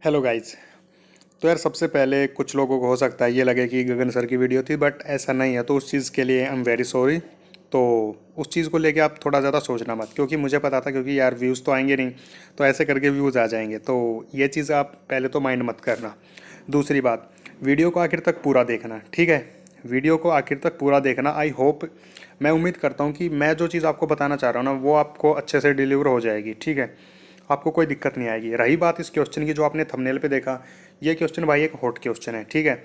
Hello guys. तो यार सबसे पहले कुछ लोगों को हो सकता है ये लगे कि गगन सर की वीडियो थी, बट ऐसा नहीं है। तो उस चीज़ के लिए आई एम वेरी सॉरी। तो उस चीज़ को लेके आप थोड़ा ज़्यादा सोचना मत, क्योंकि मुझे पता था, क्योंकि यार व्यूज़ तो आएंगे नहीं, तो ऐसे करके व्यूज़ आ जाएंगे। तो ये चीज़ आप पहले तो माइंड मत करना। दूसरी बात, वीडियो को आखिर तक पूरा देखना, ठीक है। वीडियो को आखिर तक पूरा देखना। आई होप, मैं उम्मीद करता हूँ कि मैं जो चीज़ आपको बताना चाह रहा हूँ ना, वो आपको अच्छे से डिलीवर हो जाएगी, ठीक है। आपको कोई दिक्कत नहीं आएगी। रही बात इस क्वेश्चन की जो आपने थंबनेल पे देखा, ये क्वेश्चन भाई एक हॉट क्वेश्चन है, ठीक है।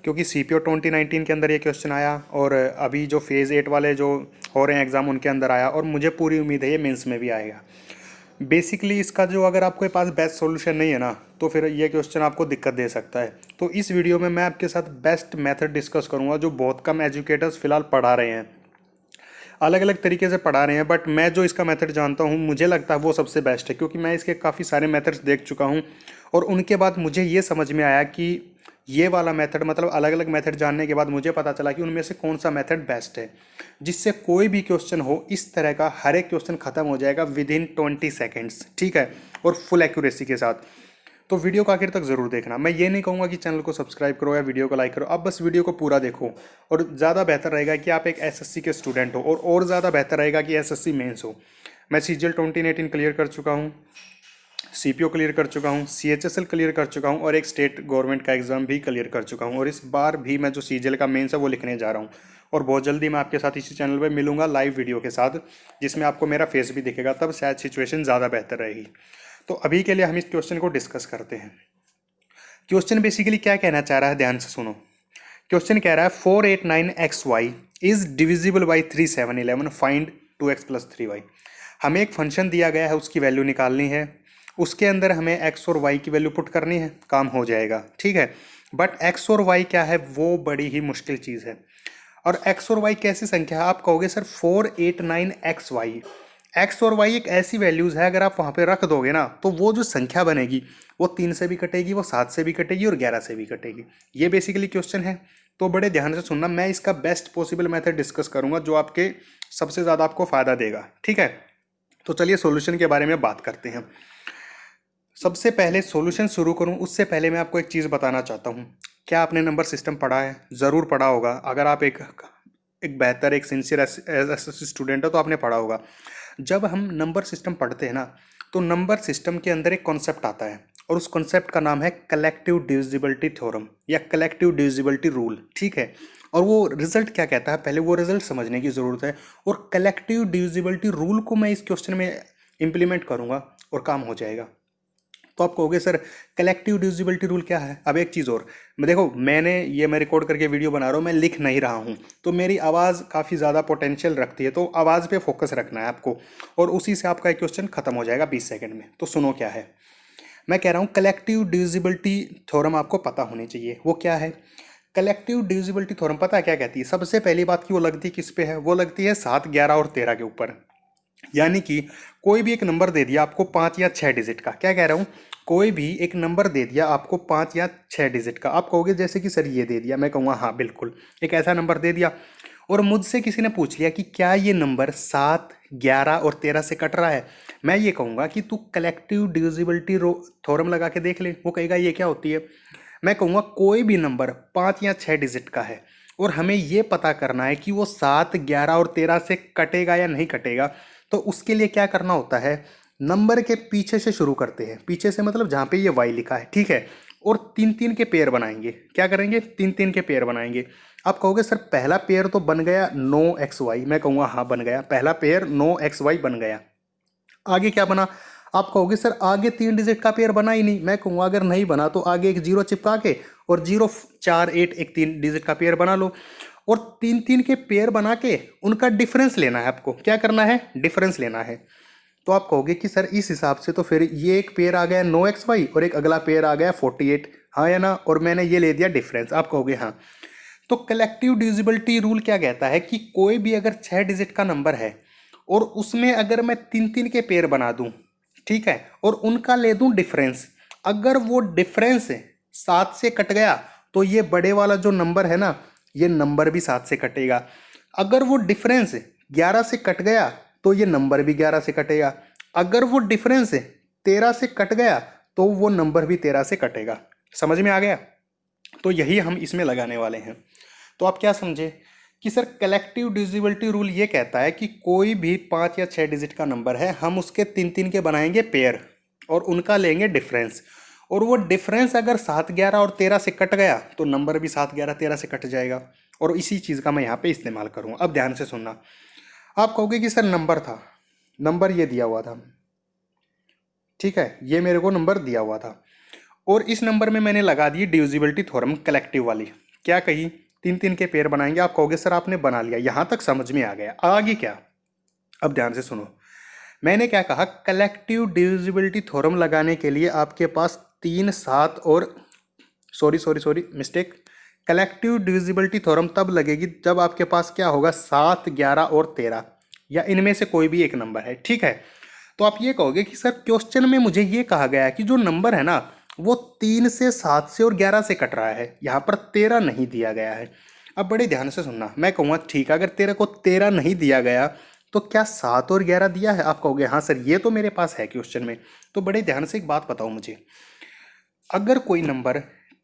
क्योंकि CPO 2019 के अंदर ये क्वेश्चन आया, और अभी जो फेज़ 8 वाले जो हो रहे हैं एग्ज़ाम, उनके अंदर आया, और मुझे पूरी उम्मीद है ये मेंस में भी आएगा। बेसिकली इसका जो, अगर आपके पास बेस्ट सॉल्यूशन नहीं है ना, तो फिर ये क्वेश्चन आपको दिक्कत दे सकता है। तो इस वीडियो में मैं आपके साथ बेस्ट मेथड डिस्कस करूंगा, जो बहुत कम एजुकेटर्स फिलहाल पढ़ा रहे हैं। अलग अलग तरीके से पढ़ा रहे हैं, बट मैं जो इसका मेथड जानता हूँ, मुझे लगता है वो सबसे बेस्ट है, क्योंकि मैं इसके काफ़ी सारे मेथड्स देख चुका हूँ। और उनके बाद मुझे ये समझ में आया कि ये वाला मेथड, मतलब अलग अलग मेथड जानने के बाद मुझे पता चला कि उनमें से कौन सा मेथड बेस्ट है, जिससे कोई भी क्वेश्चन हो इस तरह का, हर एक क्वेश्चन खत्म हो जाएगा विद इन 20 सेकेंड्स, ठीक है, और फुल एक्यूरेसी के साथ। तो वीडियो को आखिर तक ज़रूर देखना। मैं ये नहीं कहूँगा कि चैनल को सब्सक्राइब करो या वीडियो को लाइक करो, अब बस वीडियो को पूरा देखो। और ज़्यादा बेहतर रहेगा कि आप एक एसएससी के स्टूडेंट हो, और ज़्यादा बेहतर रहेगा कि एसएससी मेंस हो। मैं CGL 2018 क्लियर कर चुका हूँ, CPO क्लियर कर चुका हूँ, CHSL क्लियर कर चुका हूँ, और एक स्टेट गवर्नमेंट का एग्ज़ाम भी क्लियर कर चुका हूँ। और इस बार भी मैं जो CGL का मेंस है वो लिखने जा रहा हूँ। और बहुत जल्दी मैं आपके साथ इसी चैनल पे मिलूंगा लाइव वीडियो के साथ, जिसमें आपको मेरा फेस भी दिखेगा, तब शायद सिचुएशन ज़्यादा बेहतर रहेगी। तो अभी के लिए हम इस क्वेश्चन को डिस्कस करते हैं। क्वेश्चन बेसिकली क्या कहना चाह रहा है, ध्यान से सुनो। क्वेश्चन कह रहा है 489xy is divisible by 3711, find 2x+3y। हमें एक फंक्शन दिया गया है, उसकी वैल्यू निकालनी है। उसके अंदर हमें x और y की वैल्यू पुट करनी है, काम हो जाएगा, ठीक है। बट x और y क्या है, वो बड़ी ही मुश्किल चीज़ है। और x और y कैसी संख्या है, आप कहोगे सर 489xy। एक्स और वाई एक ऐसी वैल्यूज़ है, अगर आप वहाँ पे रख दोगे ना, तो वो जो संख्या बनेगी वो 3 से भी कटेगी, वो 7 से भी कटेगी, और 11 से भी कटेगी। ये बेसिकली क्वेश्चन है। तो बड़े ध्यान से सुनना, मैं इसका बेस्ट पॉसिबल मेथड डिस्कस करूंगा, जो आपके सबसे ज़्यादा आपको फ़ायदा देगा, ठीक है। तो चलिए सॉल्यूशन के बारे में बात करते हैं। सबसे पहले सॉल्यूशन शुरू करूं उससे पहले मैं आपको एक चीज़ बताना चाहता हूं। क्या आपने नंबर सिस्टम पढ़ा है? ज़रूर पढ़ा होगा। अगर आप एक बेहतर, एक सिंसियर एस स्टूडेंट हो तो आपने पढ़ा होगा। जब हम नंबर सिस्टम पढ़ते हैं ना, तो नंबर सिस्टम के अंदर एक कॉन्सेप्ट आता है, और उस कॉन्सेप्ट का नाम है कलेक्टिव डिविजिबिलिटी थ्योरम या कलेक्टिव डिविजिबिलिटी रूल, ठीक है। और वो रिजल्ट क्या कहता है, पहले वो रिजल्ट समझने की ज़रूरत है। और कलेक्टिव डिविजिबिलिटी रूल को मैं इस क्वेश्चन में इम्प्लीमेंट करूंगा और काम हो जाएगा। तो आप कहोगे सर कलेक्टिव डिविजिबिलिटी रूल क्या है? अब एक चीज़ और, मैं देखो, मैं रिकॉर्ड करके वीडियो बना रहा हूँ, मैं लिख नहीं रहा हूँ, तो मेरी आवाज़ काफ़ी ज़्यादा पोटेंशियल रखती है, तो आवाज़ पे फोकस रखना है आपको, और उसी से आपका एक क्वेश्चन खत्म हो जाएगा 20 सेकंड में। तो सुनो क्या है, मैं कह रहा हूँ कलेक्टिव डिविजिबिलिटी थ्योरम आपको पता होनी चाहिए। वो क्या है? कलेक्टिव डिविजिबिलिटी थ्योरम पता है क्या कहती है? सबसे पहली बात की वो लगती है किस पे है? वो लगती है 7, 11 और 13 के ऊपर। यानी कि कोई भी एक नंबर दे दिया आपको 5 या 6 डिजिट का, क्या कह रहा हूँ, कोई भी एक नंबर दे दिया आपको 5 या 6 डिजिट का, आप कहोगे जैसे कि सर ये दे दिया, मैं कहूँगा हाँ बिल्कुल, एक ऐसा नंबर दे दिया। और मुझसे किसी ने पूछ लिया कि क्या ये नंबर 7, 11 और 13 से कट रहा है, मैं ये कहूँगा कि तू कलेक्टिव डिविजिबिलिटी थ्योरम लगा के देख ले। वो कहेगा ये क्या होती है? मैं कहूँगा कोई भी नंबर 5 या 6 डिजिट का है, और हमें ये पता करना है कि वो 7, 11 और 13 से कटेगा या नहीं कटेगा, तो उसके लिए क्या करना होता है, नंबर के पीछे से शुरू करते हैं। पीछे से मतलब जहाँ पे ये वाई लिखा है, ठीक है। और 3 3 के पेयर बनाएंगे। क्या करेंगे? 3 3 के पेयर बनाएंगे। आप कहोगे सर पहला पेयर तो बन गया 9xy, मैं कहूँगा हाँ बन गया, पहला पेयर 9xy बन गया। आगे क्या बना? आप कहोगे सर आगे 3 डिजिट का पेयर बना ही नहीं, मैं कहूँगा अगर नहीं बना तो आगे एक 0 चिपका के और 0 4 8 एक 3 डिजिट का पेयर बना लो। और 3 3 के पेयर बना के उनका डिफरेंस लेना है आपको। क्या करना है? डिफरेंस लेना है। तो आप कहोगे कि सर इस हिसाब से तो फिर ये एक पेयर आ गया 9xy और एक अगला पेयर आ गया 48, हाँ या ना, और मैंने ये ले दिया डिफरेंस। आप कहोगे हाँ। तो कलेक्टिव डिविजिबिलिटी रूल क्या कहता है कि कोई भी अगर 6 डिजिट का नंबर है, और उसमें अगर मैं 3 3 के पेयर बना दूं, ठीक है, और उनका ले दूं डिफरेंस, अगर वो डिफरेंस 7 से कट गया तो ये बड़े वाला जो नंबर है ना, ये नंबर भी 7 से कटेगा। अगर वो डिफरेंस 11 से कट गया तो ये नंबर भी 11 से कटेगा। अगर वो डिफरेंस 13 से कट गया तो वो नंबर भी 13 से कटेगा। समझ में आ गया? तो यही हम इसमें लगाने वाले हैं। तो आप क्या समझे कि सर कलेक्टिव डिविजिबिलिटी रूल ये कहता है कि कोई भी 5 या 6 डिजिट का नंबर है, हम उसके 3 3 के बनाएंगे पेयर और उनका लेंगे डिफरेंस, और वो डिफरेंस अगर 7 11 और 13 से कट गया तो नंबर भी 7 11 13 से कट जाएगा। और इसी चीज़ का मैं यहाँ पे इस्तेमाल करूँगा। अब ध्यान से सुनना। आप कहोगे कि सर नंबर था, नंबर ये दिया हुआ था, ठीक है, ये मेरे को नंबर दिया हुआ था, और इस नंबर में मैंने लगा दी डिविजिबिलिटी थ्योरम कलेक्टिव वाली। क्या कही? 3 3 के पेयर बनाएंगे। आप कहोगे सर आपने बना लिया, यहां तक समझ में आ गया, आगे क्या? अब ध्यान से सुनो। मैंने क्या कहा? कलेक्टिव डिविजिबिलिटी थ्योरम लगाने के लिए आपके पास 3 7 और sorry mistake, collective divisibility theorem तब लगेगी जब आपके पास क्या होगा? 7 11 और 13, या इनमें से कोई भी एक नंबर है, ठीक है। तो आप ये कहोगे कि सर क्वेश्चन में मुझे ये कहा गया है कि जो नंबर है ना वो 3 से 7 से और 11 से कट रहा है, यहाँ पर 13 नहीं दिया गया है। अब बड़े ध्यान से सुनना। मैं कहूँगा ठीक है, अगर तेरे को 13 नहीं दिया गया तो क्या 7 और 11 दिया है? आप कहोगे हाँ सर ये तो मेरे पास है क्वेश्चन में। तो बड़े ध्यान से एक बात बताओ मुझे, अगर कोई नंबर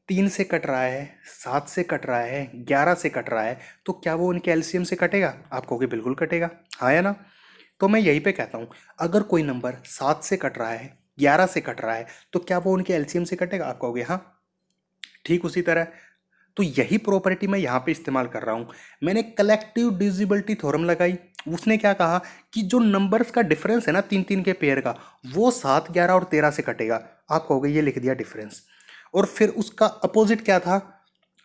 3 से कट रहा है, 7 से कट रहा है, 11 से कट रहा है, तो क्या वो उनके एलसीएम से कटेगा? आप कहोगे बिल्कुल कटेगा, हाँ या ना? तो मैं यहीं पे कहता हूँ, अगर कोई नंबर 7 से कट रहा है, 11 से कट रहा है, तो क्या वो उनके एलसीएम से कटेगा? आप कहोगे हाँ। ठीक उसी तरह, तो यही प्रॉपर्टी मैं यहाँ पे इस्तेमाल कर रहा हूँ। मैंने कलेक्टिव डिविजिबिलिटी थ्योरम लगाई, उसने क्या कहा कि जो नंबर्स का डिफरेंस है ना 3 3 के पेयर का, वो 7 11 और 13 से कटेगा। आप कहोगे ये लिख दिया डिफरेंस, और फिर उसका अपोजिट क्या था?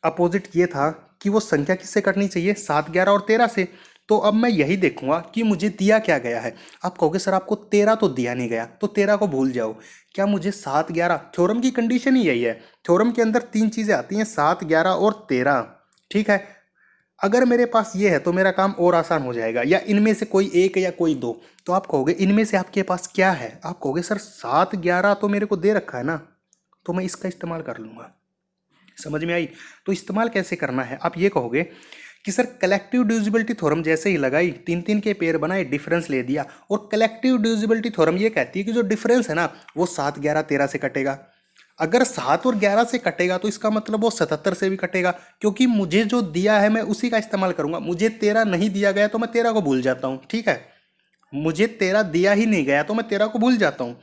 अपोजिट ये था कि वो संख्या किससे कटनी चाहिए? 7 11 और 13 से। तो अब मैं यही देखूंगा कि मुझे दिया क्या गया है। आप कहोगे सर आपको 13 तो दिया नहीं गया, तो 13 को भूल जाओ। क्या मुझे 7 11, थ्योरम की कंडीशन ही यही है, थ्योरम के अंदर 3 चीजें आती हैं, 7 11 और 13, ठीक है। अगर मेरे पास ये है तो मेरा काम और आसान हो जाएगा, या इनमें से कोई एक या कोई दो। तो आप कहोगे इनमें से आपके पास क्या है? आप कहोगे सर 7 11 तो मेरे को दे रखा है ना, तो मैं इसका इस्तेमाल कर लूंगा। समझ में आई? तो इस्तेमाल कैसे करना है? आप ये कहोगे कि सर कलेक्टिव डिविजिबिलिटी थ्योरम जैसे ही लगाई, 3 3 के पेयर बनाए, डिफरेंस ले दिया, और कलेक्टिव डिविजिबिलिटी थ्योरम ये कहती है कि जो डिफरेंस है ना वो 7 11 13 से कटेगा। अगर 7 और 11 से कटेगा तो इसका मतलब वो 77 से भी कटेगा, क्योंकि मुझे जो दिया है मैं उसी का इस्तेमाल करूंगा। मुझे 13 नहीं दिया गया तो मैं 13 को भूल जाता हूँ, ठीक है। मुझे 13 दिया ही नहीं गया तो मैं 13 को भूल जाता हूँ।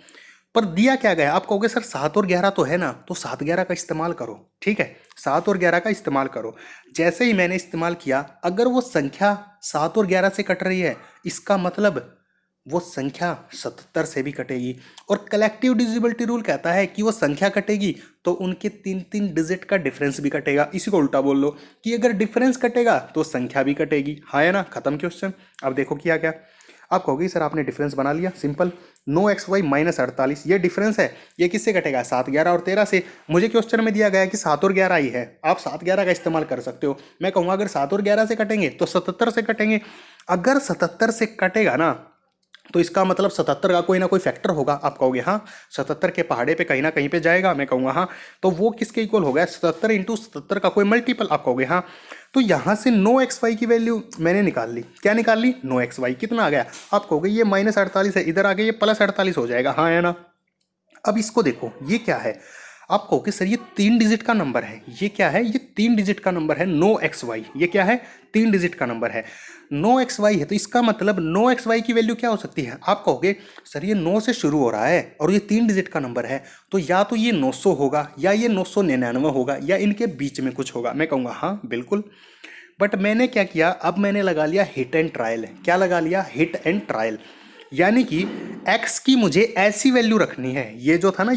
पर दिया क्या गया? आप कहोगे सर 7 और 11 तो है ना, तो 7 11 का इस्तेमाल करो, ठीक है। 7 और 11 का इस्तेमाल करो। जैसे ही मैंने इस्तेमाल किया, अगर वो संख्या 7 और 11 से कट रही है, इसका मतलब वो संख्या 77 से भी कटेगी। और कलेक्टिव डिविजिबिलिटी रूल कहता है कि वो संख्या कटेगी तो उनके 3 3 डिजिट का डिफरेंस भी कटेगा। इसी को उल्टा बोल लो कि अगर डिफरेंस कटेगा तो संख्या भी कटेगी, हाँ है ना? खत्म क्वेश्चन। अब देखो किया क्या। आप कहोगे सर आपने डिफरेंस बना लिया, सिंपल, 9xy माइनस 48, ये डिफरेंस है, ये किससे कटेगा? 7 11 और 13 से। मुझे क्वेश्चन में दिया गया है कि 7 और 11 ही है, आप 7 11 का इस्तेमाल कर सकते हो। मैं कहूँगा अगर 7 और 11 से कटेंगे तो 77 से कटेंगे। अगर 77 से कटेगा ना तो इसका मतलब 77 का कोई ना कोई फैक्टर होगा। आप कहोगे हाँ, 77 के पहाड़े पे कहीं ना कहीं पे जाएगा। मैं कहूँगा हाँ, तो वो किसके इक्वल हो गया? 77 इंटू 77 का कोई मल्टीपल। आप कहोगे हाँ। तो यहाँ से 9xy की वैल्यू मैंने निकाल ली। क्या निकाल ली? 9xy। कितना आ गया? आप कहोगे ये माइनस 48 है, इधर आगे ये प्लस 48 हो जाएगा, हाँ है ना? अब इसको देखो, ये क्या है? आप कहोगे सर ये 3 डिजिट का नंबर है। ये क्या है? ये 3 डिजिट का नंबर है, 9xy। ये क्या है? 3 डिजिट का नंबर है, 9xy है। तो इसका मतलब 9xy की वैल्यू क्या हो सकती है? आप कहोगे सर ये 9 से शुरू हो रहा है और ये 3 डिजिट का नंबर है, तो या तो ये 900 होगा या ये 999 होगा या इनके बीच में कुछ होगा। मैं कहूँगा हाँ बिल्कुल। बट मैंने क्या किया? अब मैंने लगा लिया हिट एंड ट्रायल। क्या लगा लिया? Hit and trial. यानी कि x की मुझे ऐसी वैल्यू रखनी है, ये जो था ना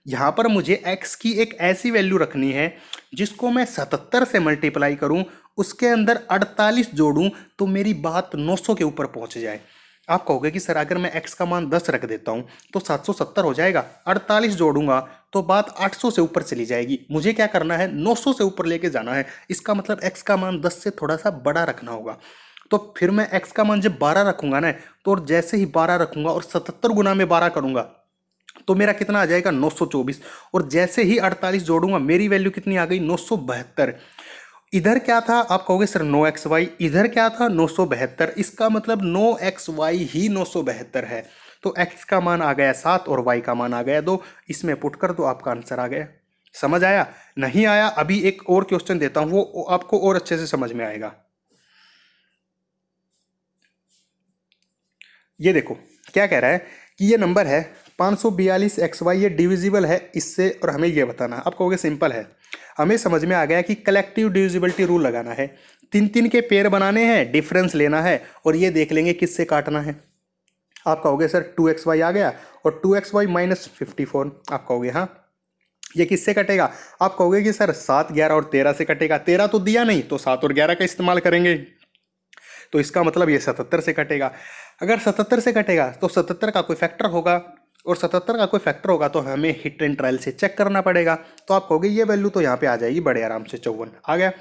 यहाँ पर मुझे x की एक ऐसी वैल्यू रखनी है जिसको मैं 77 से मल्टीप्लाई करूं, उसके अंदर 48 जोड़ूं तो मेरी बात 900 के ऊपर पहुंच जाए। आप कहोगे कि सर अगर मैं x का मान 10 रख देता हूं तो 770 हो जाएगा, 48 जोड़ूंगा तो बात 800 से ऊपर चली जाएगी। मुझे क्या करना है? 900 से ऊपर लेके जाना है। इसका मतलब x का मान 10 से थोड़ा सा बड़ा रखना होगा। तो फिर मैं x का मान जब 12 रखूंगा ना, तो और जैसे ही 12 रखूंगा और 77 गुना में 12 करूंगा तो मेरा कितना आ जाएगा? 924। और जैसे ही 48 जोड़ूंगा मेरी वैल्यू कितनी आ गई? 972। इधर क्या था? आप कहोगे सर 9xy, इधर क्या था? 972। इसका मतलब 9xy ही 972 है। तो x का मान आ गया 7 और y का मान आ गया 2, इसमें पुट कर दो, आपका आंसर आ गया। समझ आया? नहीं आया? अभी एक और क्वेश्चन देता हूं, वो आपको और अच्छे से समझ में आएगा। ये देखो क्या कह रहा है कि ये नंबर है 542xy, ये डिविजिबल है इससे, और हमें ये बताना है। आप कहोगे सिंपल है, हमें समझ में आ गया कि कलेक्टिव डिविजिबिलिटी रूल लगाना है, 3 के पेयर बनाने हैं, डिफरेंस लेना है, और ये देख लेंगे किससे काटना है। आप कहोगे सर 2xy आ गया और 2xy माइनस 54, आप कहोगे हाँ ये किससे कटेगा। आप कहोगे कि सर 7, 11 और 13 से कटेगा, 13 तो दिया नहीं, तो 7 और 11 का इस्तेमाल करेंगे, तो इसका मतलब ये 77 से कटेगा। अगर 77 से कटेगा तो 77 का कोई फैक्टर होगा, और 77 का कोई फैक्टर होगा तो हमें हिट एंड ट्रायल से चेक करना पड़ेगा। तो आप कहोगे ये वैल्यू तो यहाँ पे आ जाएगी बड़े आराम से, 54 आ गया।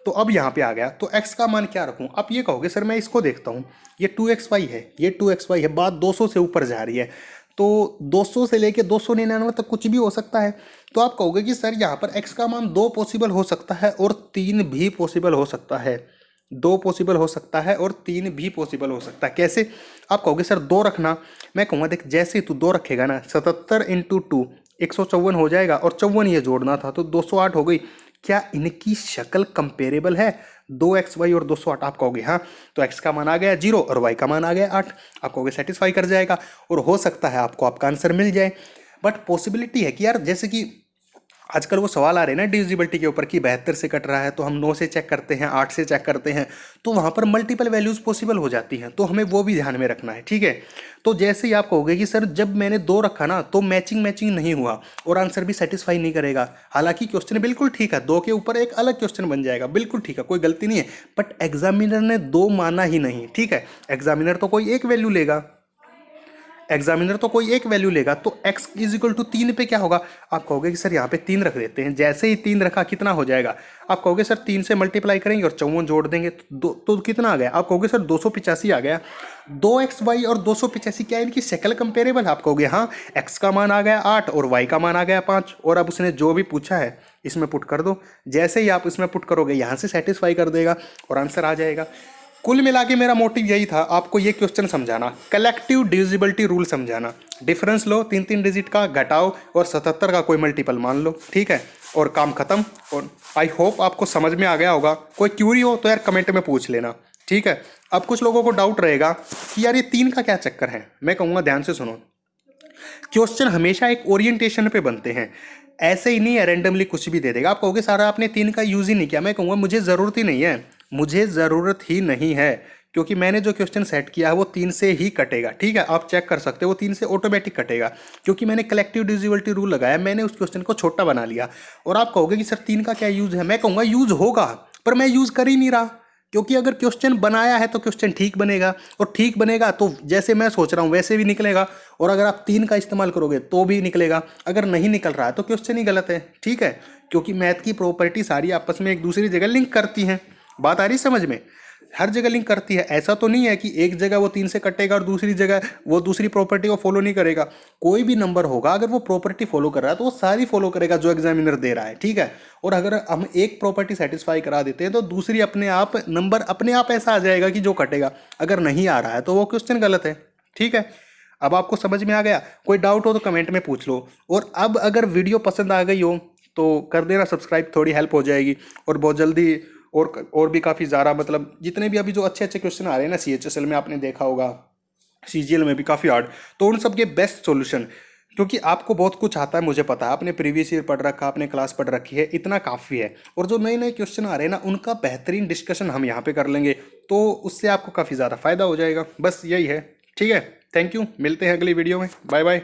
तो अब यहाँ पे आ गया, तो x का मान क्या रखूँ। आप ये कहोगे सर मैं इसको देखता हूँ, ये 2xy है, ये 2xy है, बात 200 से ऊपर जा रही है, तो 200 से लेके 299 तक कुछ भी हो सकता है। तो आप कहोगे कि सर यहाँ पर x का मान 2 पॉसिबल हो सकता है और 3 भी पॉसिबल हो सकता है, 2 पॉसिबल हो सकता है और 3 भी पॉसिबल हो सकता है। कैसे? आप कहोगे सर 2 रखना, मैं कहूँगा देख जैसे ही तू 2 रखेगा ना, 77 इंटू 2 154 हो जाएगा, और 54 ये जोड़ना था तो 208 हो गई। क्या इनकी शक्ल कंपेरेबल है? 2xy और 208। आप कहोगे हाँ, तो x का मान आ गया 0 और y का मान आ गया 8। आप कहोगे सेटिस्फाई कर जाएगा, और हो सकता है आपको आपका आंसर मिल जाए। बट पॉसिबिलिटी है कि यार, जैसे कि आजकल वो सवाल आ रहे हैं ना डिविजिबिलिटी के ऊपर कि 72 से कट रहा है तो हम 9 से चेक करते हैं, 8 से चेक करते हैं, तो वहाँ पर मल्टीपल वैल्यूज पॉसिबल हो जाती हैं, तो हमें वो भी ध्यान में रखना है। ठीक है, तो जैसे ही आप कहोगे कि सर जब मैंने 2 रखा ना तो मैचिंग नहीं हुआ और आंसर भी सेटिस्फाई नहीं करेगा, हालांकि क्वेश्चन बिल्कुल ठीक है, 2 के ऊपर एक अलग क्वेश्चन बन जाएगा, बिल्कुल ठीक है, कोई गलती नहीं है, बट एग्जामिनर ने 2 माना ही नहीं। ठीक है, एग्जामिनर तो कोई एक वैल्यू लेगा, एग्जामिनर तो कोई एक वैल्यू लेगा, तो x इज इक्वल टू 3 पे क्या होगा। आप कहोगे कि सर यहाँ पे 3 रख देते हैं, जैसे ही 3 रखा कितना हो जाएगा। आप कहोगे सर 3 से मल्टीप्लाई करेंगे और 54 जोड़ देंगे तो कितना आ गया। आप कहोगे सर 285 आ गया। 2xy और 285 क्या इनकी शक्ल कंपेरेबल है। आप कहोगे हाँ, x का मान आ गया 8 और y का मान आ गया 5, और अब उसने जो भी पूछा है इसमें पुट कर दो। जैसे ही आप इसमें पुट करोगे यहाँ से सेटिस्फाई कर देगा और आंसर आ जाएगा। कुल मिला के मेरा मोटिव यही था, आपको ये क्वेश्चन समझाना, कलेक्टिव डिविजिबिलिटी रूल समझाना। डिफरेंस लो 3 डिजिट का, घटाओ और 77 का कोई मल्टीपल मान लो। ठीक है, और काम खत्म। और आई होप आपको समझ में आ गया होगा। कोई क्यूरी हो तो यार कमेंट में पूछ लेना। ठीक है, अब कुछ लोगों को डाउट रहेगा कि यार ये 3 का क्या चक्कर है। मैं कहूँगा ध्यान से सुनो, क्वेश्चन हमेशा एक ओरिएंटेशन पे बनते हैं, ऐसे ही नहीं है रैंडमली कुछ भी दे देगा। आप कहोगे सारा आपने 3 का यूज ही नहीं किया। मैं कहूँगा मुझे ज़रूरत ही नहीं है, मुझे ज़रूरत ही नहीं है, क्योंकि मैंने जो क्वेश्चन सेट किया है वो 3 से ही कटेगा। ठीक है, आप चेक कर सकते हो, वो 3 से ऑटोमेटिक कटेगा, क्योंकि मैंने कलेक्टिव डिविजिबिलिटी रूल लगाया, मैंने उस क्वेश्चन को छोटा बना लिया। और आप कहोगे कि सर 3 का क्या यूज़ है। मैं कहूँगा यूज़ होगा, पर मैं यूज़ कर ही नहीं रहा, क्योंकि अगर क्वेश्चन बनाया है तो क्वेश्चन ठीक बनेगा, और ठीक बनेगा तो जैसे मैं सोच रहा हूँ वैसे भी निकलेगा। और अगर आप 3 का इस्तेमाल करोगे तो भी निकलेगा, अगर नहीं निकल रहा है तो क्वेश्चन ही गलत है। ठीक है, क्योंकि मैथ की प्रॉपर्टी सारी आपस में एक दूसरी जगह लिंक करती हैं। बात आ रही समझ में? हर जगह लिंक करती है। ऐसा तो नहीं है कि एक जगह वो 3 से कटेगा और दूसरी जगह वो दूसरी प्रॉपर्टी को फॉलो नहीं करेगा। कोई भी नंबर होगा, अगर वो प्रॉपर्टी फॉलो कर रहा है तो वो सारी फॉलो करेगा जो एग्जामिनर दे रहा है। ठीक है, और अगर हम एक प्रॉपर्टी सेटिस्फाई करा देते हैं तो दूसरी अपने आप नंबर अपने आप ऐसा आ जाएगा कि जो कटेगा। अगर नहीं आ रहा है तो वो क्वेश्चन गलत है। ठीक है, अब आपको समझ में आ गया। कोई डाउट हो तो कमेंट में पूछ लो। और अब अगर वीडियो पसंद आ गई हो तो कर देना सब्सक्राइब, थोड़ी हेल्प हो जाएगी। और बहुत जल्दी और भी काफ़ी ज़्यादा, मतलब जितने भी अभी जो अच्छे अच्छे क्वेश्चन आ रहे हैं ना, CHSL में आपने देखा होगा, CGL में भी काफ़ी हार्ड, तो उन सब के बेस्ट सॉल्यूशन, क्योंकि आपको बहुत कुछ आता है, मुझे पता है, आपने प्रीवियस ईयर पढ़ रखा, आपने क्लास पढ़ रखी है, इतना काफ़ी है। और जो नए नए क्वेश्चन आ रहे हैं ना, उनका बेहतरीन डिस्कशन हम यहाँ पे कर लेंगे, तो उससे आपको काफ़ी ज़्यादा फायदा हो जाएगा। बस यही है। ठीक है, थैंक यू, मिलते हैं अगली वीडियो में। Bye bye.